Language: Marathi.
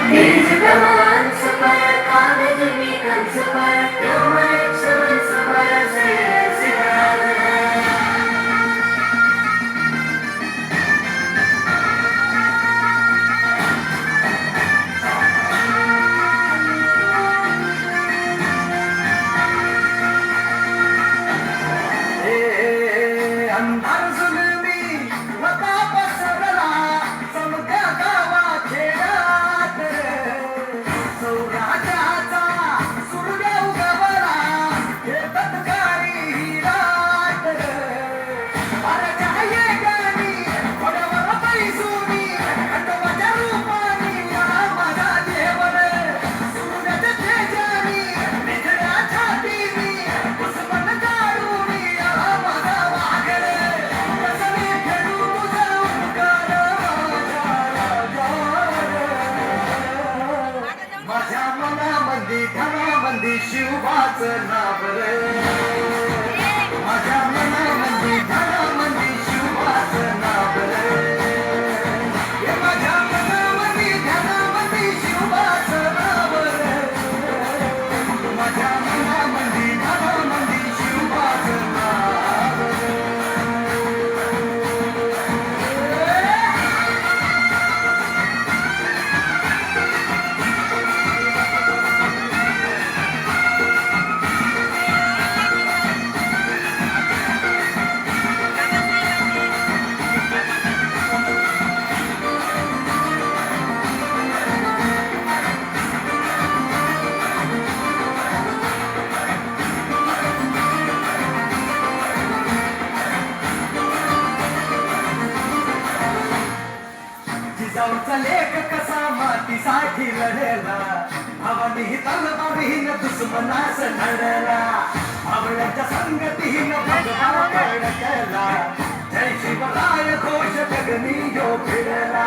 तेज कमान सफर कागज में कंस पर क्यों मैं समझ सफर से सितार अंधार जुलमी लता पसरला समक्या गावा खेळात सौराष्ट्राचा सूर्य उगवला हे तत्काळी ही रात वाऱ्याच्या येगानी घोड्यावर बैसूनी खंडोबाच्या रूपानी या माझा देवर सूर्याच्या तेजानी निखळ्या छातीनी पुष्पन काढूनी या माझा माझ्या मनामध्ये धनामध्ये शिवबाचं नाव रे माझ्या मनामध्ये धनामध्ये शिवबाचं नाव रे माझ्या मनामध्ये धनामध्ये शिवबाचं नाव रे माझ्या मनामध्ये धनामध्ये शिवबाचं नाव रे जिजाऊचा लेख कसा मातीसाठी लढला भावानी तलवारीन दुश्मनास लढला भावड्याच्या संगतीन भगवा केला जय शिवराय घोष जगनी यो फिरला